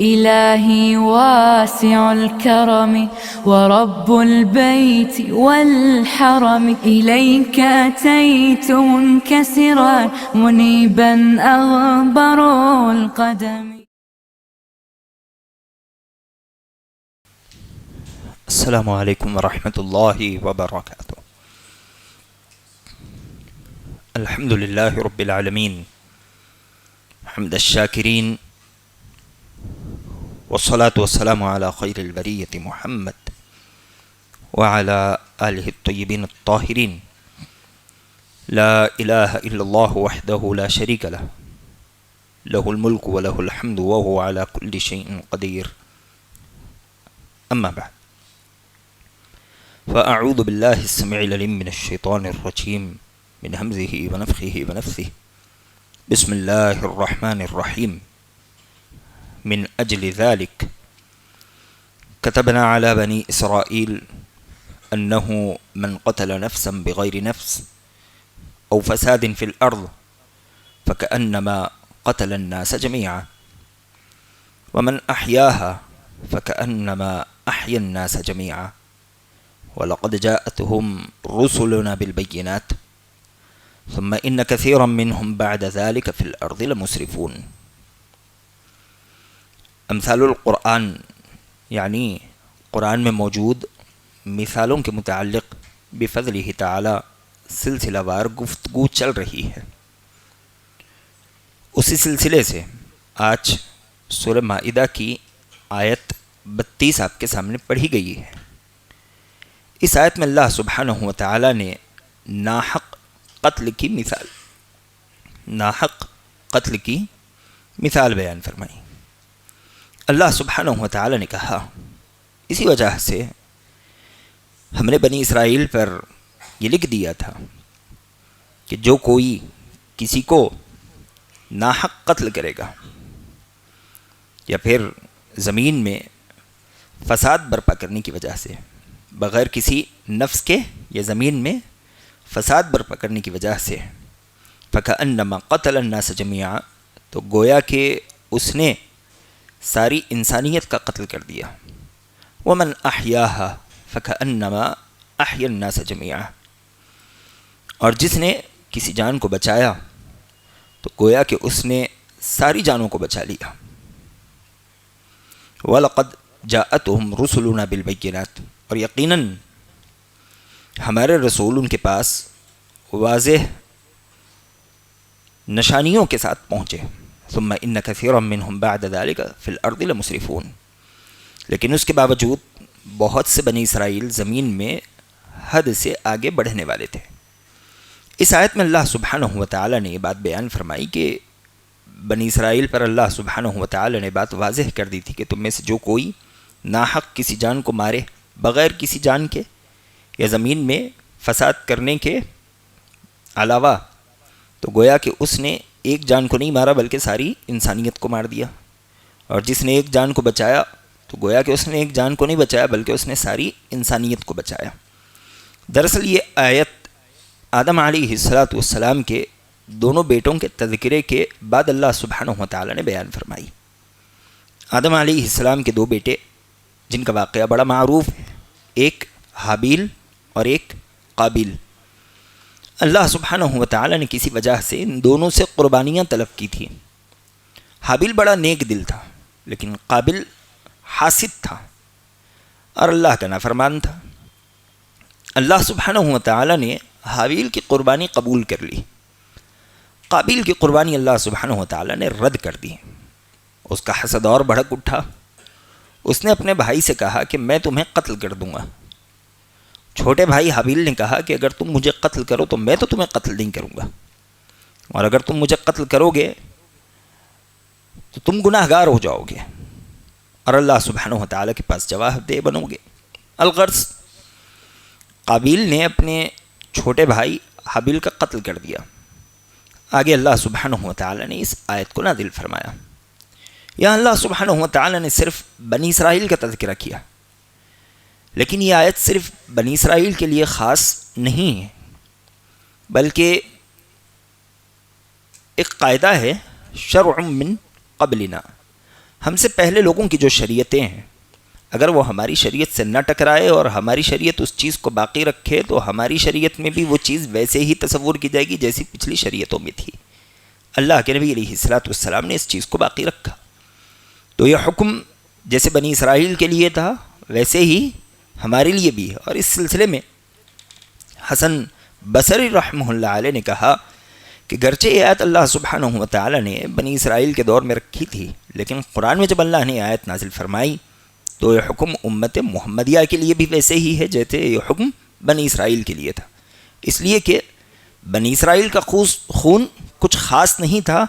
إلهي واسع الكرم ورب البيت والحرم إليك أتيت منكسرا منيبا أغبر القدم. السلام علیکم ورحمۃ اللہ وبرکاتہ. الحمد للہ رب العالمین حمد الشاکرین والصلاة والسلام علی خیر البریۃ محمد وعلی آلہ الطیبین الطاہرین. لا الہ الا اللہ وحدہ لا شریک لہ لہ الملک ولہ الحمد وہو علی کل شیء قدیر. اما بعد فأعوذ بالله السميع العليم من الشيطان الرجيم من همزه ونفخه ونفثه. بسم الله الرحمن الرحيم. من أجل ذلك كتبنا على بني إسرائيل أنه من قتل نفسا بغير نفس أو فساد في الأرض فكأنما قتل الناس جميعا ومن أحياها فكأنما أحيا الناس جميعا وَلَقَدْ جَاءَتْهُمْ رُسُلُنَا بِالْبَيِّنَاتِ ثُمَّ إِنَّ كَثِيرًا مِّنْهُمْ بَعْدَ ذَلِكَ فِي الْأَرْضِ لَمُسْرِفُونَ. امثال القرآن یعنی قرآن میں موجود مثالوں کے متعلق بفضلہ تعالی سلسلہ وار گفتگو چل رہی ہے. اسی سلسلے سے آج سورہ مائدہ کی آیت 32 آپ کے سامنے پڑھی گئی ہے. اس آیت میں اللہ سبحانہ و تعالی نے ناحق قتل کی مثال بیان فرمائی. اللہ سبحانہ و تعالی نے کہا اسی وجہ سے ہم نے بنی اسرائیل پر یہ لکھ دیا تھا کہ جو کوئی کسی کو ناحق قتل کرے گا یا پھر زمین میں فساد برپا کرنے کی وجہ سے بغیر کسی نفس کے یا زمین میں فساد برپا کرنے کی وجہ سے فَكَأَنَّمَا قَتَلَ النَّاسَ جَمِيعًا تو گویا کہ اس نے ساری انسانیت کا قتل کر دیا. وَمَنْ أَحْيَاهَا فَكَأَنَّمَا أَحْيَا النَّاسَ جَمِيعًا اور جس نے کسی جان کو بچایا تو گویا کہ اس نے ساری جانوں کو بچا لیا. وَلَقَدْ جَاءَتْهُمْ رُسُلُنَا بِالْبَيِّنَاتِ اور یقیناً ہمارے رسول ان کے پاس واضح نشانیوں کے ساتھ پہنچے. ثم ان کثیرا منہم بعد ذلک فی الارض لمسرفون لیکن اس کے باوجود بہت سے بنی اسرائیل زمین میں حد سے آگے بڑھنے والے تھے. اس آیت میں اللہ سبحانہ و تعالی نے یہ بات بیان فرمائی کہ بنی اسرائیل پر اللہ سبحانہ و تعالی نے بات واضح کر دی تھی کہ تم میں سے جو کوئی ناحق کسی جان کو مارے بغیر کسی جان کے یا زمین میں فساد کرنے کے علاوہ تو گویا کہ اس نے ایک جان کو نہیں مارا بلکہ ساری انسانیت کو مار دیا. اور جس نے ایک جان کو بچایا تو گویا کہ اس نے ایک جان کو نہیں بچایا بلکہ اس نے ساری انسانیت کو بچایا. دراصل یہ آیت آدم علیہ السلام کے دونوں بیٹوں کے تذکرے کے بعد اللہ سبحانہ و تعالی نے بیان فرمائی. آدم علیہ السلام کے دو بیٹے جن کا واقعہ بڑا معروف ہے، ایک حابیل اور ایک قابیل. اللہ سبحانہ و تعالی نے کسی وجہ سے ان دونوں سے قربانیاں طلب کی تھیں. حابیل بڑا نیک دل تھا لیکن قابیل حاسد تھا اور اللہ کا نافرمان تھا. اللہ سبحانہ و تعالی نے حابیل کی قربانی قبول کر لی. قابیل کی قربانی اللہ سبحانہ و تعالی نے رد کر دی. اس کا حسد اور بھڑک اٹھا. اس نے اپنے بھائی سے کہا کہ میں تمہیں قتل کر دوں گا. چھوٹے بھائی حابیل نے کہا کہ اگر تم مجھے قتل کرو تو میں تو تمہیں قتل نہیں کروں گا، اور اگر تم مجھے قتل کرو گے تو تم گناہ گار ہو جاؤ گے اور اللہ سبحانہ و تعالیٰ کے پاس جواب دہ بنو گے. الغرض قابیل نے اپنے چھوٹے بھائی حابیل کا قتل کر دیا. آگے اللہ سبحانہ و تعالیٰ نے اس آیت کو نازل فرمایا. یہاں اللہ سبحانہ و تعالیٰ نے صرف بنی اسرائیل کا تذکرہ کیا، لیکن یہ آیت صرف بنی اسرائیل کے لیے خاص نہیں ہے، بلکہ ایک قاعدہ ہے شرع من قبلنا، ہم سے پہلے لوگوں کی جو شریعتیں ہیں اگر وہ ہماری شریعت سے نہ ٹکرائے اور ہماری شریعت اس چیز کو باقی رکھے تو ہماری شریعت میں بھی وہ چیز ویسے ہی تصور کی جائے گی جیسی پچھلی شریعتوں میں تھی۔ اللہ کے نبی علیہ الصلوۃ والسلام نے اس چیز کو باقی رکھا، تو یہ حکم جیسے بنی اسرائیل کے لیے تھا ویسے ہی ہمارے لیے بھی ہے۔ اور اس سلسلے میں حسن بصری رحمہ اللہ علیہ نے کہا کہ گرچہ یہ آیت اللہ سبحانہ و تعالیٰ نے بنی اسرائیل کے دور میں رکھی تھی، لیکن قرآن میں جب اللہ نے آیت نازل فرمائی تو یہ حکم امت محمدیہ کے لیے بھی ویسے ہی ہے جیسے یہ حکم بنی اسرائیل کے لیے تھا، اس لیے کہ بنی اسرائیل کا خون کچھ خاص نہیں تھا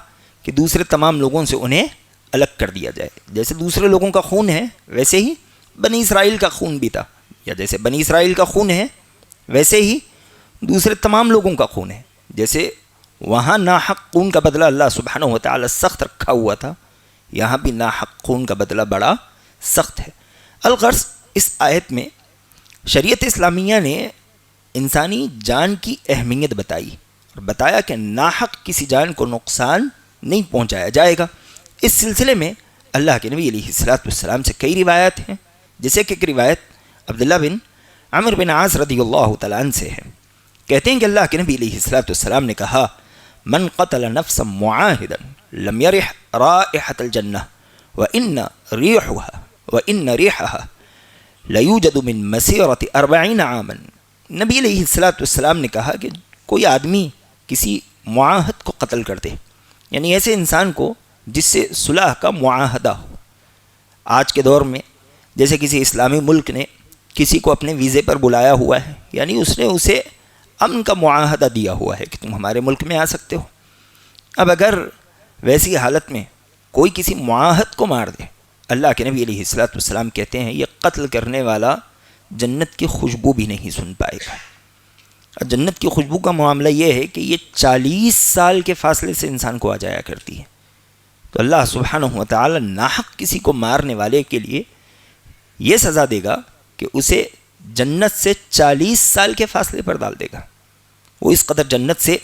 کہ دوسرے تمام لوگوں سے انہیں الگ کر دیا جائے۔ جیسے دوسرے لوگوں کا خون ہے ویسے ہی بنی اسرائیل کا خون بھی تھا، یا جیسے بنی اسرائیل کا خون ہے ویسے ہی دوسرے تمام لوگوں کا خون ہے۔ جیسے وہاں ناحق خون کا بدلہ اللہ سبحانہ و تعالی سخت رکھا ہوا تھا، یہاں بھی ناحق خون کا بدلہ بڑا سخت ہے۔ الغرض اس آیت میں شریعت اسلامیہ نے انسانی جان کی اہمیت بتائی اور بتایا کہ ناحق کسی جان کو نقصان نہیں پہنچایا جائے گا۔ اس سلسلے میں اللہ کے نبی علیہ الصلوۃ والسلام سے کئی روایت ہیں، جیسے کہ ایک روایت عبداللہ بن عمرو بن عاص رضی اللہ تعالیٰ عنہ سے ہے، کہتے ہیں کہ اللہ کے نبی علیہ الصلوۃ والسلام نے کہا من قتل نفسا معاہدا لم یرح رائحة الجنہ وإن ریحها لیوجد من مسیرۃ 40 عاما۔ نبی علیہ الصلوۃ والسلام نے کہا کہ کوئی آدمی کسی معاہد کو قتل کر دے، یعنی ایسے انسان کو جس سے صلح کا معاہدہ ہو۔ آج کے دور میں جیسے کسی اسلامی ملک نے کسی کو اپنے ویزے پر بلایا ہوا ہے، یعنی اس نے اسے امن کا معاہدہ دیا ہوا ہے کہ تم ہمارے ملک میں آ سکتے ہو۔ اب اگر ویسی حالت میں کوئی کسی معاہد کو مار دے، اللہ کے نبی علیہ الصلوۃ والسلام کہتے ہیں یہ قتل کرنے والا جنت کی خوشبو بھی نہیں سن پائے گا۔ اور جنت کی خوشبو کا معاملہ یہ ہے کہ یہ 40 سال کے فاصلے سے انسان کو آ جایا کرتی ہے۔ تو اللہ سبحانہ و تعالی ناحق کسی کو مارنے والے کے لیے یہ سزا دے گا کہ اسے جنت سے 40 سال کے فاصلے پر ڈال دے گا، وہ اس قدر جنت سے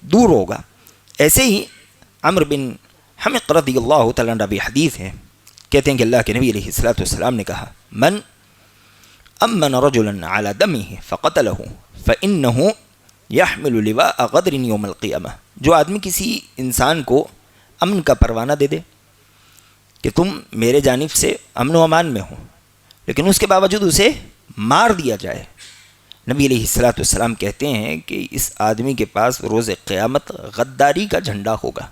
دور ہوگا۔ ایسے ہی عمرو بن حمق رضی اللہ تعالیٰ عنہ بھی حدیث ہے، کہتے ہیں کہ اللہ کے نبی علیہ الصلوۃ والسلام نے کہا من امن رجلا على دمه فقتله فانه يحمل لواء غدر يوم القیامہ۔ جو آدمی کسی انسان کو امن کا پروانہ دے دے کہ تم میرے جانب سے امن و امان میں ہو، لیکن اس کے باوجود اسے مار دیا جائے، نبی علیہ الصلوۃ والسلام کہتے ہیں کہ اس آدمی کے پاس روز قیامت غداری کا جھنڈا ہوگا۔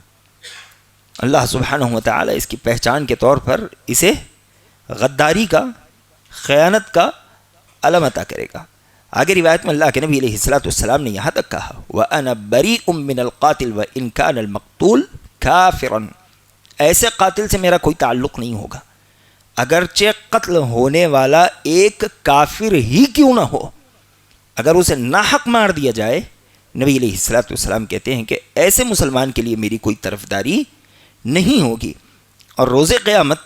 اللہ سبحانہ و تعالی اس کی پہچان کے طور پر اسے غداری کا، خیانت کا علم عطا کرے گا۔ آگے روایت میں اللہ کے نبی علیہ الصلوۃ والسلام نے یہاں تک کہا وَأَنَا بَرِيءٌ مِّنَ الْقَاتِلِ وَإِنْ كَانَ الْمَقْتُولُ كَافِرًا۔ ایسے قاتل سے میرا کوئی تعلق نہیں ہوگا، اگرچہ قتل ہونے والا ایک کافر ہی کیوں نہ ہو، اگر اسے ناحق مار دیا جائے، نبی علیہ الصلوۃ والسلام کہتے ہیں کہ ایسے مسلمان کے لیے میری کوئی طرفداری نہیں ہوگی۔ اور روز قیامت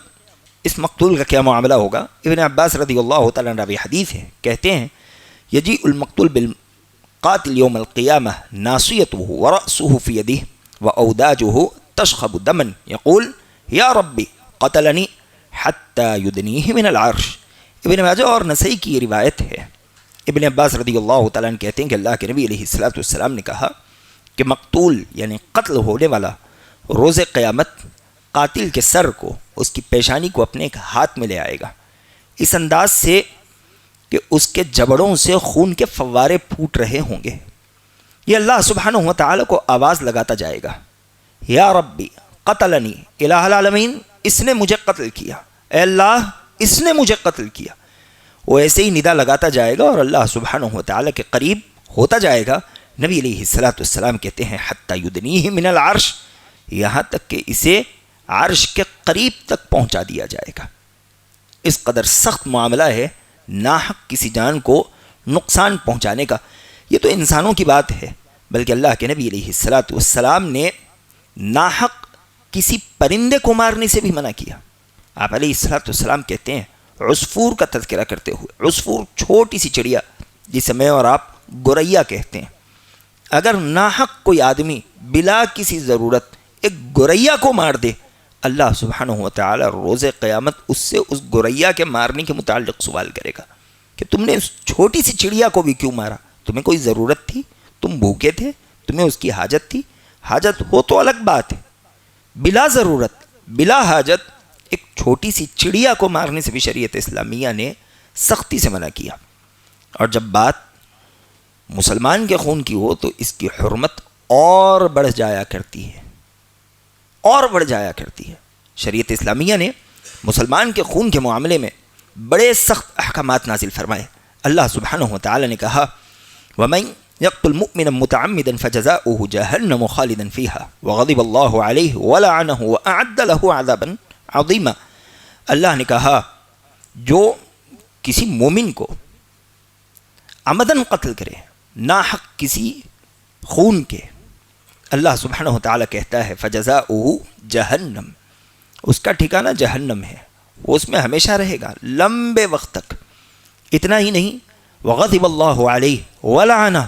اس مقتول کا کیا معاملہ ہوگا؟ ابن عباس رضی اللہ تعالیٰ عنہ بھی حدیث ہے، کہتے ہیں یجیء المقتول بالقاتل یوم القیامہ ناصیتہ ورأسہ فی یدہ واوداجہ تشخب دما یقول یا ربی قتلنی حتی یدنیہ من العرش۔ ابن ماجہ اور نسائی کی یہ روایت ہے۔ ابن عباس رضی اللہ تعالیٰ عنہ کہتے ہیں کہ اللہ کے نبی علیہ الصلوۃ والسلام نے کہا کہ مقتول یعنی قتل ہونے والا روز قیامت قاتل کے سر کو، اس کی پیشانی کو اپنے ایک ہاتھ میں لے آئے گا، اس انداز سے کہ اس کے جبڑوں سے خون کے فوارے پھوٹ رہے ہوں گے۔ یہ اللہ سبحانہ و تعالی کو آواز لگاتا جائے گا یا ربی قتلنی الہ العالمین، اس نے مجھے قتل کیا، اے اللہ اس نے مجھے قتل کیا۔ وہ ایسے ہی ندا لگاتا جائے گا اور اللہ سبحانہ و تعالی کے قریب ہوتا جائے گا۔ نبی علیہ الصلوۃ والسلام کہتے ہیں حتی یدنیہ من العرش، یہاں تک کہ اسے عرش کے قریب تک پہنچا دیا جائے گا۔ اس قدر سخت معاملہ ہے ناحق کسی جان کو نقصان پہنچانے کا۔ یہ تو انسانوں کی بات ہے، بلکہ اللہ کے نبی علیہ الصلوۃ والسلام نے ناحق کسی پرندے کو مارنے سے بھی منع کیا۔ آپ علیہ الصلوۃ والسلام کہتے ہیں عصفور کا تذکرہ کرتے ہوئے، عصفور چھوٹی سی چڑیا جسے میں اور آپ گوریا کہتے ہیں، اگر ناحق کوئی آدمی بلا کسی ضرورت ایک گوریا کو مار دے، اللہ سبحانہ و تعالی روز قیامت اس سے اس گوریا کے مارنے کے متعلق سوال کرے گا کہ تم نے اس چھوٹی سی چڑیا کو بھی کیوں مارا؟ تمہیں کوئی ضرورت تھی؟ تم بھوکے تھے؟ تمہیں اس کی حاجت تھی؟ حاجت ہو تو الگ بات ہے، بلا ضرورت بلا حاجت ایک چھوٹی سی چڑیا کو مارنے سے بھی شریعت اسلامیہ نے سختی سے منع کیا. اور جب بات مسلمان کے خون کی ہو تو اس کی حرمت اور بڑھ جایا کرتی ہے، اور بڑھ جایا کرتی ہے. شریعت اسلامیہ نے مسلمان کے خون کے معاملے میں بڑے سخت احکامات نازل فرمائے. اللہ سبحانہ و تعالی نے کہا وَمَن يقتل مؤمنا متعمدا فجزاؤه جهنم خالدا فيها وغضب الله عليه ولعنه وأعد له عذابا عظيما. اللہ نے کہا جو کسی مومن کو عمدن قتل کرے، ناحق کسی خون کے، اللہ سبحانہ وتعالی کہتا ہے فجزاؤه جہنم، اس کا ٹھکانہ جہنم ہے، وہ اس میں ہمیشہ رہے گا لمبے وقت تک. اتنا ہی نہیں وغضب اللہ علیہ ولعنہ،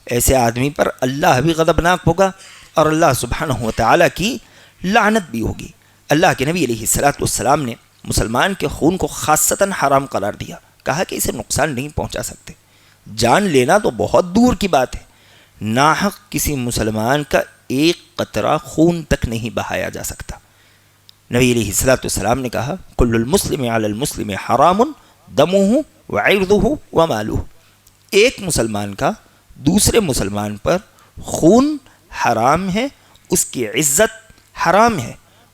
ایسے آدمی پر اللہ بھی غضبناک ہوگا اور اللہ سبحانہ و تعالی کی لعنت بھی ہوگی. اللہ کے نبی علیہ السلام نے مسلمان کے خون کو خاصتاً حرام قرار دیا، کہا کہ اسے نقصان نہیں پہنچا سکتے. جان لینا تو بہت دور کی بات ہے، ناحق کسی مسلمان کا ایک قطرہ خون تک نہیں بہایا جا سکتا. نبی علیہ السلام نے کہا کل المسلم علی المسلم حرام دمہ وعرضہ ومالہ، ایک مسلمان کا دوسرے مسلمان پر خون حرام ہے، اس کی عزت حرام ہے،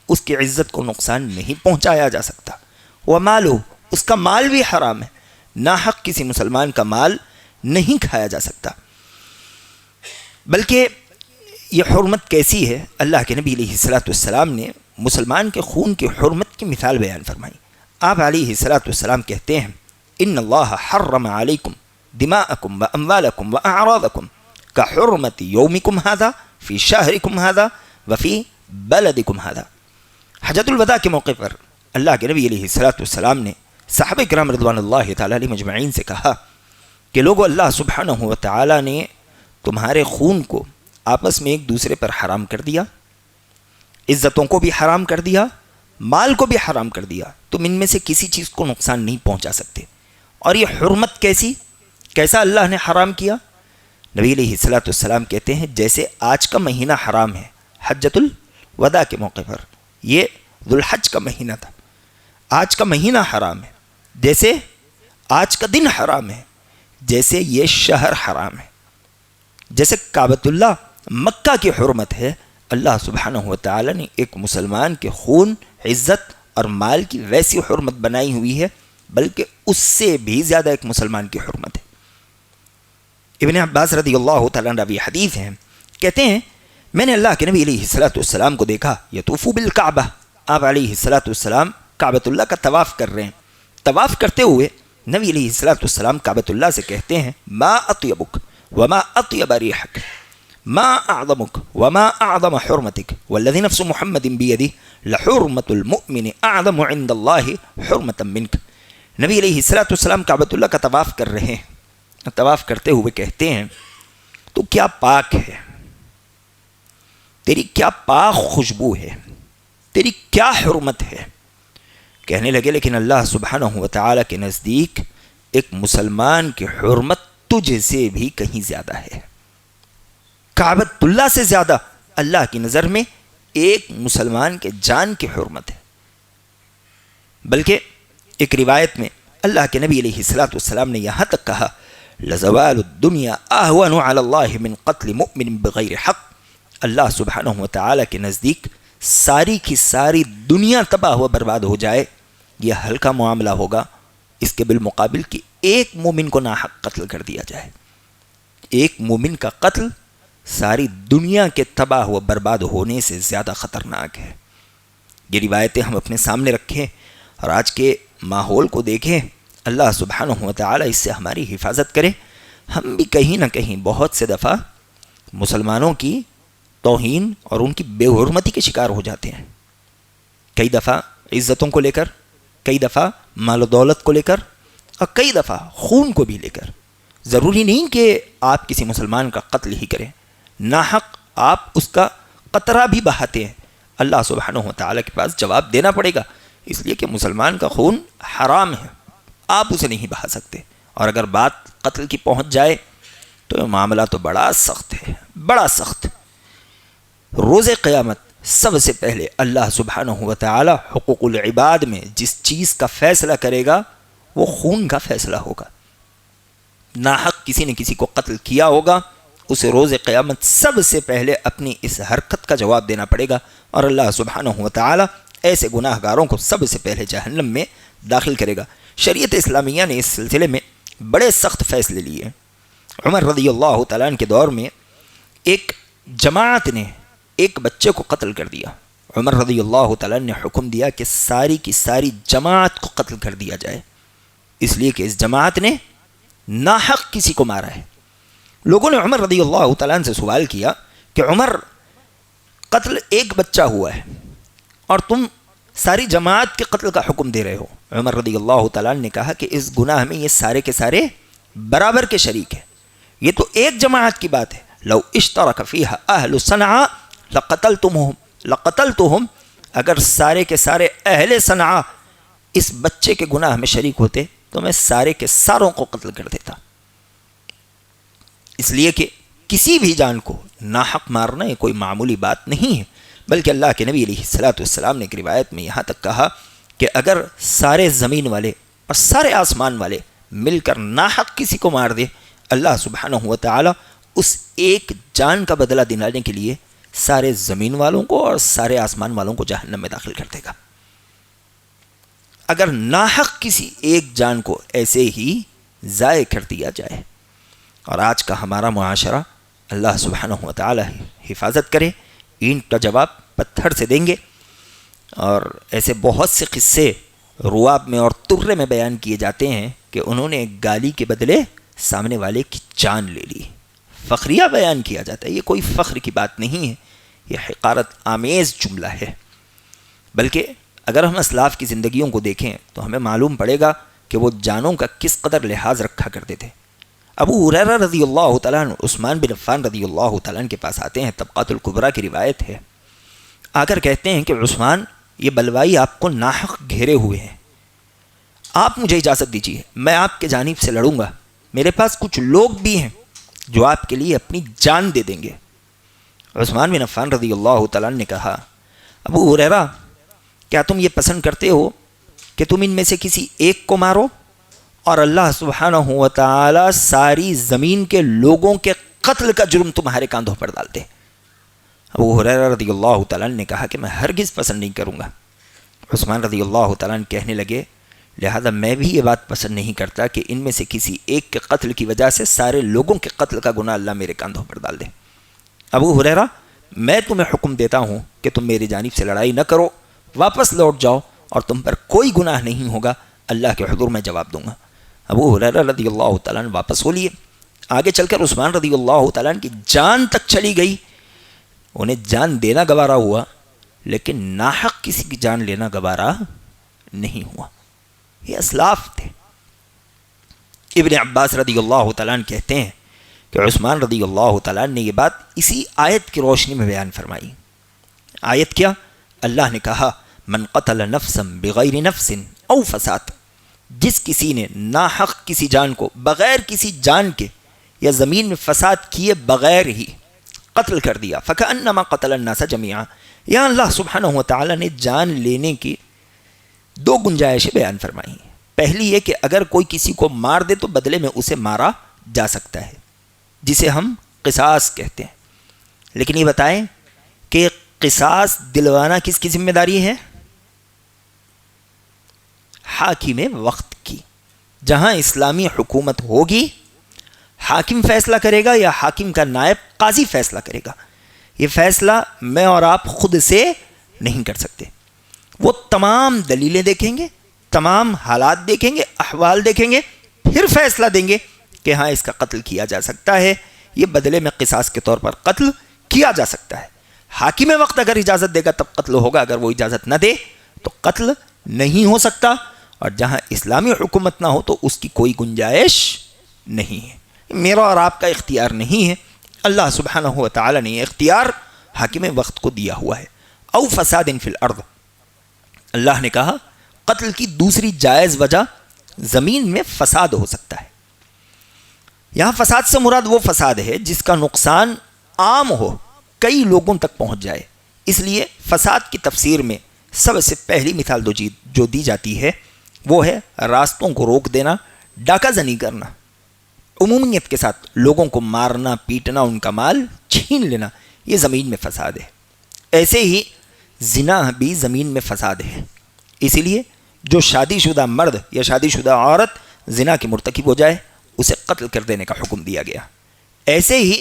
اس کی عزت کو نقصان نہیں پہنچایا جا سکتا. ومالہ، اس کا مال بھی حرام ہے، ناحق کسی مسلمان کا مال نہیں کھایا جا سکتا. بلکہ یہ حرمت کیسی ہے، اللہ کے نبی علیہ السلام نے مسلمان کے خون کی حرمت کی مثال بیان فرمائی. آپ علیہ السلام کہتے ہیں ان اللہ حرم علیکم دماءکم واموالکم واعراضکم کحرمت یومکم ھذا فی شہرکم ھذا وفی بلدکم ھذا. حجۃ الوداع کے موقع پر اللہ کے نبی علیہ السلام نے صحابہ کرام رضوان اللہ تعالی علیہ مجمعین سے کہا کہ لوگو، اللہ سبحانہ و تعالی نے تمہارے خون کو آپس میں ایک دوسرے پر حرام کر دیا، عزتوں کو بھی حرام کر دیا، مال کو بھی حرام کر دیا. تم ان میں سے کسی چیز کو نقصان نہیں پہنچا سکتے. اور یہ حرمت کیسا اللہ نے حرام کیا؟ نبی علیہ السلام کہتے ہیں جیسے آج کا مہینہ حرام ہے حجۃ الوداع کے موقع پر، یہ ذوالحج کا مہینہ تھا، آج کا مہینہ حرام ہے، جیسے آج کا دن حرام ہے، جیسے یہ شہر حرام ہے، جیسے کعبۃ اللہ مکہ کی حرمت ہے. اللہ سبحانہ و تعالی نے ایک مسلمان کے خون، عزت اور مال کی ویسی حرمت بنائی ہوئی ہے، بلکہ اس سے بھی زیادہ ایک مسلمان کی حرمت ہے. ابن عباس رضی اللہ تعالیٰ عنہ راوی حدیث ہیں، کہتے ہیں میں نے اللہ کے نبی علیہ السلام کو دیکھا یطوف بالکعبہ، آپ علیہ السلام کعبۃ اللہ کا طواف کر رہے ہیں. طواف کرتے ہوئے نبی علیہ السلام کعبۃ اللہ سے کہتے ہیں ما اطیبک وما اطیب ریحک ما اعظمک وما اعظم حرمتک والذی نفس محمد بیدہ لحرمت المؤمن اعظم عند اللہ حرمتا منک. نبی علیہ السلام کعبۃ اللہ کا طواف کر رہے ہیں، طواف کرتے ہوئے کہتے ہیں تو کیا پاک ہے، تیری کیا پاک خوشبو ہے، تیری کیا حرمت ہے. کہنے لگے لیکن اللہ سبحانہ و تعالی کے نزدیک ایک مسلمان کی حرمت تجھ سے بھی کہیں زیادہ ہے. کعبۃ اللہ سے زیادہ اللہ کی نظر میں ایک مسلمان کے جان کی حرمت ہے. بلکہ ایک روایت میں اللہ کے نبی علیہ السلام نے یہاں تک کہا لزوال الدنیا اہون علی اللہ من قتل مؤمن بغیر حق. اللہ سبحانہ و تعالی کے نزدیک ساری کی ساری دنیا تباہ و برباد ہو جائے یہ ہلکا معاملہ ہوگا اس کے بالمقابل کہ ایک مومن کو ناحق قتل کر دیا جائے. ایک مومن کا قتل ساری دنیا کے تباہ و برباد ہونے سے زیادہ خطرناک ہے. یہ روایتیں ہم اپنے سامنے رکھیں اور آج کے ماحول کو دیکھیں. اللہ سبحانہ و تعالی اس سے ہماری حفاظت کرے. ہم بھی کہیں نہ کہیں بہت سے دفعہ مسلمانوں کی توہین اور ان کی بے حرمتی کے شکار ہو جاتے ہیں. کئی دفعہ عزتوں کو لے کر، کئی دفعہ مال و دولت کو لے کر، اور کئی دفعہ خون کو بھی لے کر. ضروری نہیں کہ آپ کسی مسلمان کا قتل ہی کریں، ناحق آپ اس کا قطرہ بھی بہاتے ہیں، اللہ سبحانہ و تعالیٰ کے پاس جواب دینا پڑے گا، اس لیے کہ مسلمان کا خون حرام ہے، آپ اسے نہیں بہا سکتے. اور اگر بات قتل کی پہنچ جائے تو یہ معاملہ تو بڑا سخت ہے، بڑا سخت. روز قیامت سب سے پہلے اللہ سبحانہ و تعالیٰ حقوق العباد میں جس چیز کا فیصلہ کرے گا وہ خون کا فیصلہ ہوگا. ناحق کسی نے کسی کو قتل کیا ہوگا، اسے روز قیامت سب سے پہلے اپنی اس حرکت کا جواب دینا پڑے گا، اور اللہ سبحانہ و تعالیٰ ایسے گناہ گاروں کو سب سے پہلے جہنم میں داخل کرے گا. شریعت اسلامیہ نے اس سلسلے میں بڑے سخت فیصلے لیے. عمر رضی اللہ تعالیٰ عنہ کے دور میں ایک جماعت نے ایک بچے کو قتل کر دیا. عمر رضی اللہ تعالیٰ عنہ نے حکم دیا کہ ساری کی ساری جماعت کو قتل کر دیا جائے، اس لیے کہ اس جماعت نے ناحق کسی کو مارا ہے. لوگوں نے عمر رضی اللہ تعالیٰ عنہ سے سوال کیا کہ عمر، قتل ایک بچہ ہوا ہے اور تم ساری جماعت کے قتل کا حکم دے رہے ہو. عمر رضی اللہ تعالیٰ عنہ نے کہا کہ اس گناہ میں یہ سارے کے سارے برابر کے شریک ہیں، یہ تو ایک جماعت کی بات ہے. لو اشترک فیہا اہل صنعاء لقتلتہم، اگر سارے کے سارے اہل صنعاء اس بچے کے گناہ میں شریک ہوتے تو میں سارے کے ساروں کو قتل کر دیتا. اس لیے کہ کسی بھی جان کو ناحق مارنا یہ کوئی معمولی بات نہیں ہے، بلکہ اللہ کے نبی علیہ الصلوۃ والسلام نے ایک روایت میں یہاں تک کہا کہ اگر سارے زمین والے اور سارے آسمان والے مل کر ناحق کسی کو مار دے، اللہ سبحانہ و تعالی اس ایک جان کا بدلہ دلانے کے لیے سارے زمین والوں کو اور سارے آسمان والوں کو جہنم میں داخل کر دے گا. اگر ناحق کسی ایک جان کو ایسے ہی ضائع کر دیا جائے. اور آج کا ہمارا معاشرہ اللہ سبحانہ و تعالی حفاظت کرے، اینٹ کا جواب پتھر سے دیں گے. اور ایسے بہت سے قصے رواب میں اور ترے میں بیان کیے جاتے ہیں کہ انہوں نے گالی کے بدلے سامنے والے کی جان لے لی. فخریہ بیان کیا جاتا ہے، یہ کوئی فخر کی بات نہیں ہے، یہ حقارت آمیز جملہ ہے. بلکہ اگر ہم اسلاف کی زندگیوں کو دیکھیں تو ہمیں معلوم پڑے گا کہ وہ جانوں کا کس قدر لحاظ رکھا کرتے تھے. ابو ہریرہ رضی اللہ تعالیٰ عنہ عثمان بن عفان رضی اللہ تعالیٰ عنہ کے پاس آتے ہیں، طبقات الکبریٰ کی روایت ہے. آ کر کہتے ہیں کہ عثمان، یہ بلوائی آپ کو ناحق گھیرے ہوئے ہیں، آپ مجھے اجازت دیجیے، میں آپ کے جانب سے لڑوں گا. میرے پاس کچھ لوگ بھی ہیں جو آپ کے لیے اپنی جان دے دیں گے. عثمان بن عفان رضی اللہ تعالیٰ عنہ نے کہا، ابو ہریرہ، کیا تم یہ پسند کرتے ہو کہ تم ان میں سے کسی ایک کو مارو اور اللہ سبحانہ و تعالی ساری زمین کے لوگوں کے قتل کا جرم تمہارے کاندھوں پر ڈال دے؟ ابو ہریرہ رضی اللہ تعالیٰ عنہ نے کہا کہ میں ہرگز پسند نہیں کروں گا. عثمان رضی اللہ تعالیٰ عنہ کہنے لگے، لہذا میں بھی یہ بات پسند نہیں کرتا کہ ان میں سے کسی ایک کے قتل کی وجہ سے سارے لوگوں کے قتل کا گناہ اللہ میرے کاندھوں پر ڈال دے. ابو ہریرہ، میں تمہیں حکم دیتا ہوں کہ تم میری جانب سے لڑائی نہ کرو، واپس لوٹ جاؤ اور تم پر کوئی گناہ نہیں ہوگا، اللہ کے حضور میں جواب دوں گا. ابو ہریرہ رضی اللہ تعالیٰ عنہ واپس ہو لیے. آگے چل کر عثمان رضی اللہ تعالیٰ عنہ کی جان تک چلی گئی. انہیں جان دینا گوارا ہوا لیکن ناحق کسی کی جان لینا گوارا نہیں ہوا. یہ اسلاف تھے. ابن عباس رضی اللہ تعالیٰ عنہ کہتے ہیں کہ عثمان رضی اللہ تعالیٰ عنہ نے یہ بات اسی آیت کی روشنی میں بیان فرمائی. آیت کیا؟ اللہ نے کہا، من قتل نفسا بغیر نفس او فساد، جس کسی نے ناحق کسی جان کو بغیر کسی جان کے یا زمین میں فساد کیے بغیر ہی قتل کر دیا، فکأنما قتل الناس جميعا. یہاں اللہ سبحانہ و تعالیٰ نے جان لینے کی دو گنجائشیں بیان فرمائی. پہلی یہ کہ اگر کوئی کسی کو مار دے تو بدلے میں اسے مارا جا سکتا ہے، جسے ہم قصاص کہتے ہیں. لیکن یہ بتائیں کہ قصاص دلوانا کس کی ذمہ داری ہے؟ حاکم وقت کی. جہاں اسلامی حکومت ہوگی حاکم فیصلہ کرے گا یا حاکم کا نائب قاضی فیصلہ کرے گا. یہ فیصلہ میں اور آپ خود سے نہیں کر سکتے. وہ تمام دلیلیں دیکھیں گے، تمام حالات دیکھیں گے، احوال دیکھیں گے، پھر فیصلہ دیں گے کہ ہاں اس کا قتل کیا جا سکتا ہے، یہ بدلے میں قصاص کے طور پر قتل کیا جا سکتا ہے. حاکم وقت اگر اجازت دے گا تب قتل ہوگا، اگر وہ اجازت نہ دے تو قتل نہیں ہو سکتا. اور جہاں اسلامی حکومت نہ ہو تو اس کی کوئی گنجائش نہیں ہے. میرا اور آپ کا اختیار نہیں ہے، اللہ سبحانہ و تعالی نے یہ اختیار حاکم وقت کو دیا ہوا ہے. او فساد فی الارض. اللہ نے کہا قتل کی دوسری جائز وجہ زمین میں فساد ہو سکتا ہے. یہاں فساد سے مراد وہ فساد ہے جس کا نقصان عام ہو, کئی لوگوں تک پہنچ جائے. اس لیے فساد کی تفسیر میں سب سے پہلی مثال جو دی جاتی ہے وہ ہے راستوں کو روک دینا, ڈاکہ زنی کرنا, عمومیت کے ساتھ لوگوں کو مارنا, پیٹنا, ان کا مال چھین لینا. یہ زمین میں فساد ہے. ایسے ہی زنا بھی زمین میں فساد ہے. اسی لیے جو شادی شدہ مرد یا شادی شدہ عورت زنا کی مرتکب ہو جائے اسے قتل کر دینے کا حکم دیا گیا. ایسے ہی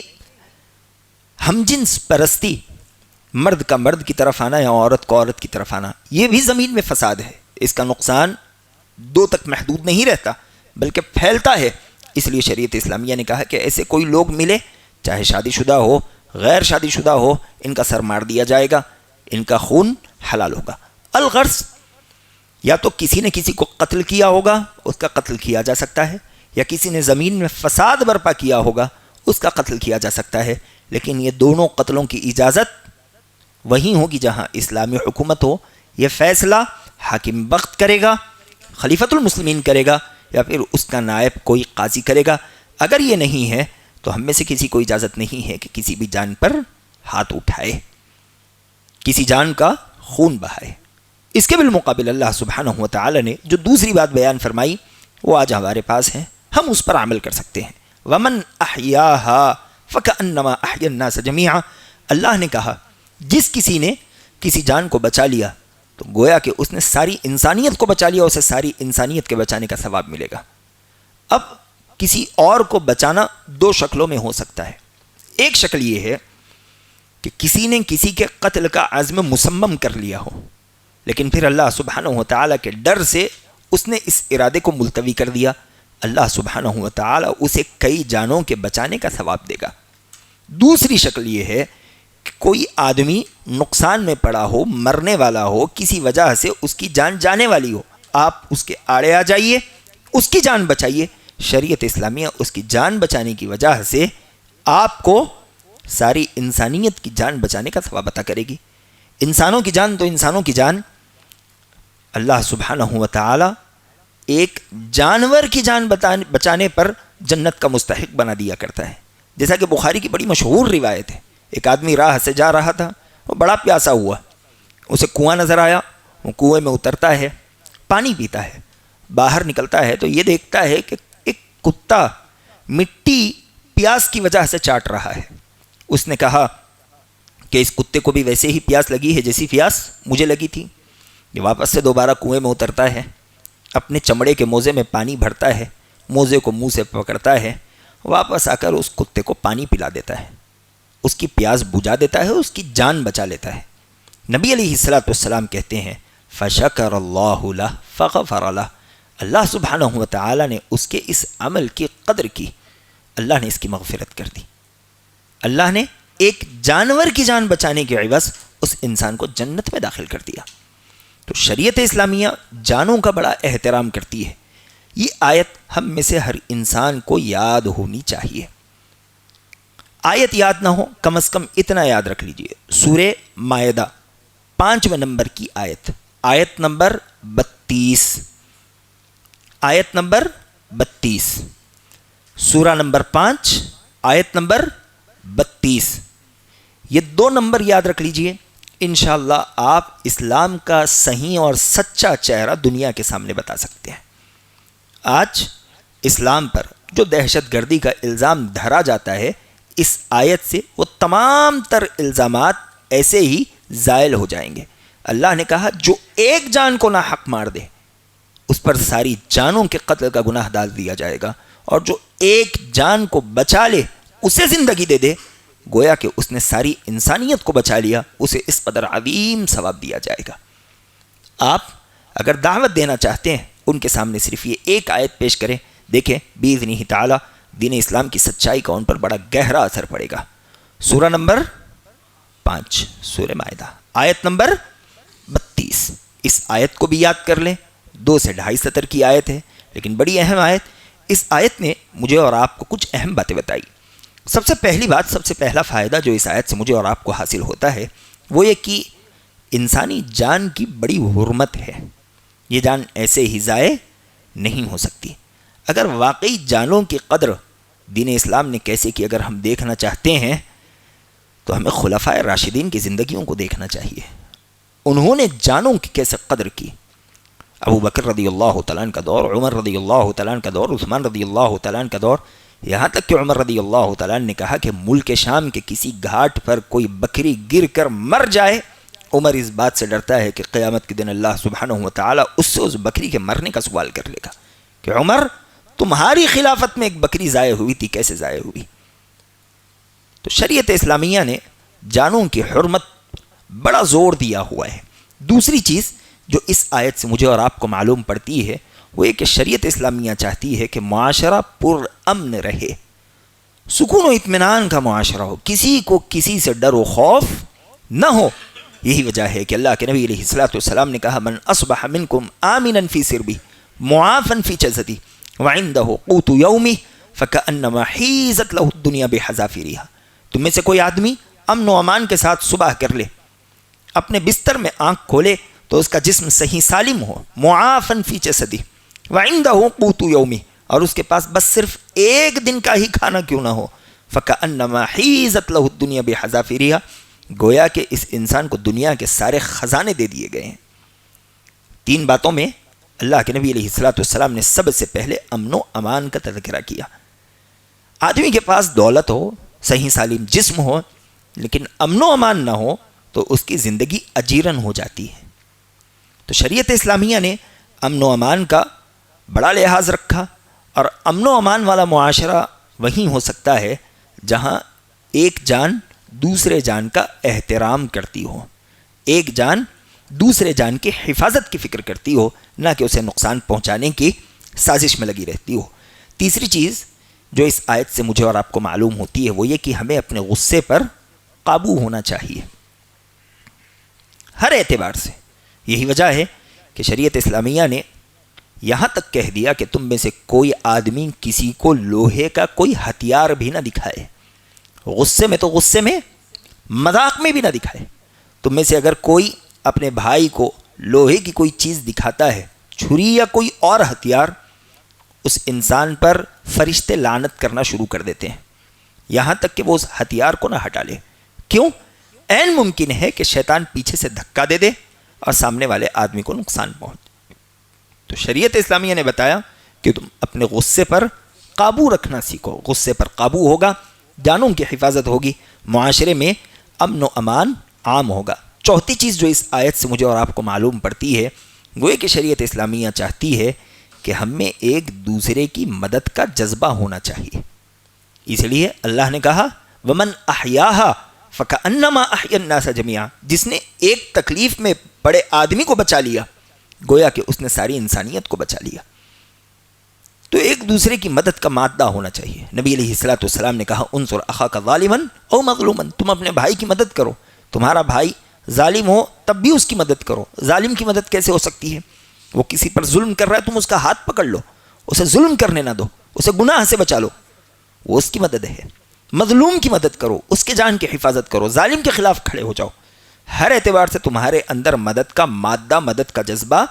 ہم جنس پرستی, مرد کا مرد کی طرف آنا یا عورت کو عورت کی طرف آنا, یہ بھی زمین میں فساد ہے. اس کا نقصان دو تک محدود نہیں رہتا بلکہ پھیلتا ہے. اس لیے شریعت اسلامیہ نے کہا کہ ایسے کوئی لوگ ملے, چاہے شادی شدہ ہو غیر شادی شدہ ہو, ان کا سر مار دیا جائے گا, ان کا خون حلال ہوگا. الغرض یا تو کسی نے کسی کو قتل کیا ہوگا, اس کا قتل کیا جا سکتا ہے, یا کسی نے زمین میں فساد برپا کیا ہوگا, اس کا قتل کیا جا سکتا ہے. لیکن یہ دونوں قتلوں کی اجازت وہیں ہوگی جہاں اسلامی حکومت ہو. یہ فیصلہ حاکم وقت کرے گا, خلیفۃ المسلمین کرے گا, یا پھر اس کا نائب کوئی قاضی کرے گا. اگر یہ نہیں ہے تو ہم میں سے کسی کو اجازت نہیں ہے کہ کسی بھی جان پر ہاتھ اٹھائے, کسی جان کا خون بہائے. اس کے بالمقابل اللہ سبحانہ و تعالی نے جو دوسری بات بیان فرمائی وہ آج ہمارے پاس ہے, ہم اس پر عمل کر سکتے ہیں. وَمَنْ أَحْيَاهَا فَكَأَنَّمَا أَحْيَا النَّاسَ جَمِيعًا. اللہ نے کہا جس کسی نے کسی جان کو بچا لیا تو گویا کہ اس نے ساری انسانیت کو بچا لیا, اسے ساری انسانیت کے بچانے کا ثواب ملے گا. اب کسی اور کو بچانا دو شکلوں میں ہو سکتا ہے. ایک شکل یہ ہے کہ کسی نے کسی کے قتل کا عزم مصمم کر لیا ہو, لیکن پھر اللہ سبحانہ و تعالیٰ کے ڈر سے اس نے اس ارادے کو ملتوی کر دیا. اللہ سبحانہ و تعالیٰ اسے کئی جانوں کے بچانے کا ثواب دے گا. دوسری شکل یہ ہے کہ کوئی آدمی نقصان میں پڑا ہو, مرنے والا ہو, کسی وجہ سے اس کی جان جانے والی ہو, آپ اس کے آڑے آ جائیے, اس کی جان بچائیے. شریعت اسلامیہ اس کی جان بچانے کی وجہ سے آپ کو ساری انسانیت کی جان بچانے کا ثواب عطا کرے گی. انسانوں کی جان تو انسانوں کی جان, اللہ سبحانہ و تعالی ایک جانور کی جان بچانے پر جنت کا مستحق بنا دیا کرتا ہے. جیسا کہ بخاری کی بڑی مشہور روایت ہے, ایک آدمی راہ سے جا رہا تھا, وہ بڑا پیاسا ہوا, اسے کنواں نظر آیا, وہ کنویں میں اترتا ہے, پانی پیتا ہے, باہر نکلتا ہے تو یہ دیکھتا ہے کہ ایک کتا مٹی پیاس کی وجہ سے چاٹ رہا ہے. اس نے کہا کہ اس کتے کو بھی ویسے ہی پیاس لگی ہے جیسی پیاس مجھے لگی تھی. یہ واپس سے دوبارہ کنویں میں اترتا ہے, اپنے چمڑے کے موزے میں پانی بھرتا ہے, موزے کو منہ سے پکڑتا ہے, واپس آ کر اس کتے کو پانی پلا دیتا ہے, اس کی پیاس بجھا دیتا ہے, اس کی جان بچا لیتا ہے. نبی علیہ الصلوۃ والسلام کہتے ہیں فشکر اللہ لہ فغفر لہ. اللہ سبحانہ و تعالی نے اس کے اس عمل کی قدر کی, اللہ نے اس کی مغفرت کر دی. اللہ نے ایک جانور کی جان بچانے کے عوض اس انسان کو جنت میں داخل کر دیا. تو شریعت اسلامیہ جانوں کا بڑا احترام کرتی ہے. یہ آیت ہم میں سے ہر انسان کو یاد ہونی چاہیے. آیت یاد نہ ہو کم از کم اتنا یاد رکھ لیجئے, سورہ مائدہ 5 نمبر کی آیت, آیت نمبر 32, آیت نمبر 32, سورہ نمبر 5 آیت نمبر 32. یہ 2 نمبر یاد رکھ لیجئے, انشاءاللہ آپ اسلام کا صحیح اور سچا چہرہ دنیا کے سامنے بتا سکتے ہیں. آج اسلام پر جو دہشت گردی کا الزام دھرا جاتا ہے, اس آیت سے وہ تمام تر الزامات ایسے ہی زائل ہو جائیں گے. اللہ نے کہا جو ایک جان کو ناحق مار دے اس پر ساری جانوں کے قتل کا گناہ ڈال دیا جائے گا, اور جو ایک جان کو بچا لے اسے زندگی دے دے گویا کہ اس نے ساری انسانیت کو بچا لیا, اسے اس قدر عظیم ثواب دیا جائے گا. آپ اگر دعوت دینا چاہتے ہیں ان کے سامنے صرف یہ ایک آیت پیش کریں, دیکھیں باذنہ تعالی دین اسلام کی سچائی کا ان پر بڑا گہرا اثر پڑے گا. سورہ نمبر 5 سورہ مائدہ آیت نمبر 32. اس آیت کو بھی یاد کر لیں, 2 سے 2.5 سطر کی آیت ہے لیکن بڑی اہم آیت. اس آیت نے مجھے اور آپ کو کچھ اہم باتیں بتائی. سب سے پہلی بات, سب سے پہلا فائدہ جو اس آیت سے مجھے اور آپ کو حاصل ہوتا ہے وہ یہ کہ انسانی جان کی بڑی حرمت ہے، یہ جان ایسے ہی ضائع نہیں ہو سکتی۔ اگر واقعی جانوں کی قدر دین اسلام نے کیسے کی اگر ہم دیکھنا چاہتے ہیں تو ہمیں خلفائے راشدین کی زندگیوں کو دیکھنا چاہیے، انہوں نے جانوں کی کیسے قدر کی۔ ابو بکر رضی اللہ تعالیٰ عنہ کا دور، عمر رضی اللہ تعالیٰ عنہ کا دور، عثمان رضی اللہ تعالیٰ عنہ کا دور، یہاں تک کہ عمر رضی اللہ تعالیٰ عنہ نے کہا کہ ملک شام کے کسی گھاٹ پر کوئی بکری گر کر مر جائے، عمر اس بات سے ڈرتا ہے کہ قیامت کے دن اللہ سبحانہ و تعالیٰ اس سے اس بکری کے مرنے کا سوال کر لے گا کہ عمر تمہاری خلافت میں ایک بکری ضائع ہوئی تھی، کیسے ضائع ہوئی؟ تو شریعت اسلامیہ نے جانوں کی حرمت بڑا زور دیا ہوا ہے۔ دوسری چیز جو اس آیت سے مجھے اور آپ کو معلوم پڑتی ہے وہ یہ کہ شریعت اسلامیہ چاہتی ہے کہ معاشرہ پر امن رہے، سکون و اطمینان کا معاشرہ ہو، کسی کو کسی سے ڈر و خوف نہ ہو۔ یہی وجہ ہے کہ اللہ کے نبی علیہ الصلوۃ والسلام نے کہا من اصبح منکم آمنا فی سربہ معافا فی جسدہ وعندہ قوت یومہ فکأنما حیزت لہ الدنیا بحذافیرہا، تم میں سے کوئی آدمی امن و امان کے ساتھ صبح کر لے، اپنے بستر میں آنکھ کھولے تو اس کا جسم صحیح سالم ہو، معافا فی جسدہ وعندہ قوت یومہ، اور اس کے پاس بس صرف ایک دن کا ہی کھانا کیوں نہ ہو، فکأنما حیزت لہ الدنیا بحذافیرہا، گویا کہ اس انسان کو دنیا کے سارے خزانے دے دیے گئے ہیں۔ تین باتوں میں اللہ کے نبی علیہ الصلوۃ والسلام نے سب سے پہلے امن و امان کا تذکرہ کیا۔ آدمی کے پاس دولت ہو، صحیح سالم جسم ہو، لیکن امن و امان نہ ہو تو اس کی زندگی اجیرن ہو جاتی ہے۔ تو شریعت اسلامیہ نے امن و امان کا بڑا لحاظ رکھا، اور امن و امان والا معاشرہ وہیں ہو سکتا ہے جہاں ایک جان دوسرے جان کا احترام کرتی ہو، ایک جان دوسرے جان کی حفاظت کی فکر کرتی ہو، نہ کہ اسے نقصان پہنچانے کی سازش میں لگی رہتی ہو۔ تیسری چیز جو اس آیت سے مجھے اور آپ کو معلوم ہوتی ہے وہ یہ کہ ہمیں اپنے غصے پر قابو ہونا چاہیے ہر اعتبار سے۔ یہی وجہ ہے کہ شریعت اسلامیہ نے یہاں تک کہہ دیا کہ تم میں سے کوئی آدمی کسی کو لوہے کا کوئی ہتھیار بھی نہ دکھائے، غصے میں تو غصے میں، مذاق میں بھی نہ دکھائے۔ تم میں سے اگر کوئی اپنے بھائی کو لوہے کی کوئی چیز دکھاتا ہے، چھری یا کوئی اور ہتھیار، اس انسان پر فرشتے لعنت کرنا شروع کر دیتے ہیں، یہاں تک کہ وہ اس ہتھیار کو نہ ہٹا لے۔ کیوں؟ عین ممکن ہے کہ شیطان پیچھے سے دھکا دے دے اور سامنے والے آدمی کو نقصان پہنچے۔ تو شریعت اسلامیہ نے بتایا کہ تم اپنے غصے پر قابو رکھنا سیکھو، غصے پر قابو ہوگا، جانوں کی حفاظت ہوگی، معاشرے میں امن و امان عام ہوگا۔ چوتھی چیز جو اس آیت سے مجھے اور آپ کو معلوم پڑتی ہے وہ یہ کہ شریعت اسلامیہ چاہتی ہے کہ ہم میں ایک دوسرے کی مدد کا جذبہ ہونا چاہیے۔ اس لیے اللہ نے کہا وَمَنْ أَحْيَاهَا فَكَأَنَّمَا أَحْيَا النَّاسَ جَمِيعًا، جس نے ایک تکلیف میں پڑے آدمی کو بچا لیا گویا کہ اس نے ساری انسانیت کو بچا لیا۔ تو ایک دوسرے کی مدد کا مادہ ہونا چاہیے۔ نبی علیہ الصلوۃ والسلام نے کہا انصر اخاک ظالما او مظلوما، تم اپنے بھائی کی مدد کرو، تمہارا بھائی ظالم ہو تب بھی اس کی مدد کرو۔ ظالم کی مدد کیسے ہو سکتی ہے؟ وہ کسی پر ظلم کر رہا ہے، تم اس کا ہاتھ پکڑ لو، اسے ظلم کرنے نہ دو، اسے گناہ سے بچا لو، وہ اس کی مدد ہے۔ مظلوم کی مدد کرو، اس کے جان کی حفاظت کرو، ظالم کے خلاف کھڑے ہو جاؤ۔ ہر اعتبار سے تمہارے اندر مدد کا مادہ، مدد کا جذبہ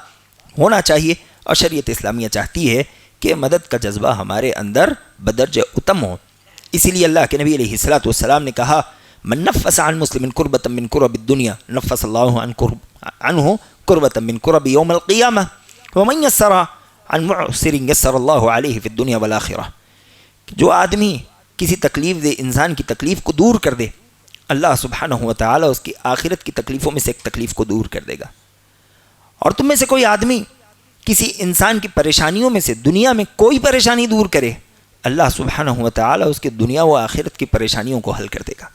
ہونا چاہیے، اور شریعت اسلامیہ چاہتی ہے کہ مدد کا جذبہ ہمارے اندر بدرجہ اتم ہو۔ اسی لیے اللہ کے نبی علیہ الصلوۃ والسلام نے کہا من نفس عن مسلم کربۃ من کرب الدنیا نفس اللہ عنہ کربۃ من کرب یوم القیامہ ومن یسر عن معسر یسر اللہ علیہ فی الدنیا والآخرہ، جو آدمی کسی تکلیف دہ انسان کی تکلیف کو دور کر دے، اللہ سبحانہ و تعالی اس کی آخرت کی تکلیفوں میں سے ایک تکلیف کو دور کر دے گا۔ اور تم میں سے کوئی آدمی کسی انسان کی پریشانیوں میں سے دنیا میں کوئی پریشانی دور کرے، اللہ سبحانہ و تعالی اس کی دنیا و آخرت کی پریشانیوں کو حل کر دے گا۔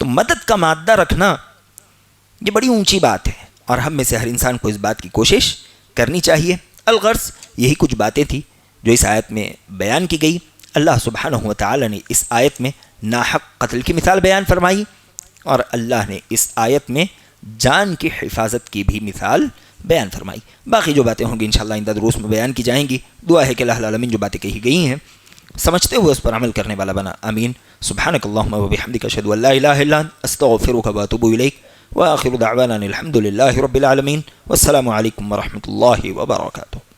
تو مدد کا مادہ رکھنا یہ بڑی اونچی بات ہے، اور ہم میں سے ہر انسان کو اس بات کی کوشش کرنی چاہیے۔ الغرض یہی کچھ باتیں تھیں جو اس آیت میں بیان کی گئی۔ اللہ سبحانہ و تعالی نے اس آیت میں ناحق قتل کی مثال بیان فرمائی، اور اللہ نے اس آیت میں جان کی حفاظت کی بھی مثال بیان فرمائی۔ باقی جو باتیں ہوں گی انشاءاللہ آئندہ دروس میں بیان کی جائیں گی۔ دعا ہے کہ اللہ العالمین جو باتیں کہی گئی ہیں سمجھتے ہوئے اس پر عمل کرنے والا بنا، آمین۔ سبحانک اللہم و بحمدک اشہد ان لا الہ الا انت استغفرک و اتوب الیک۔ وآخر دعوانا الحمد للہ رب العالمین، والسلام علیکم ورحمۃ اللہ وبرکاتہ۔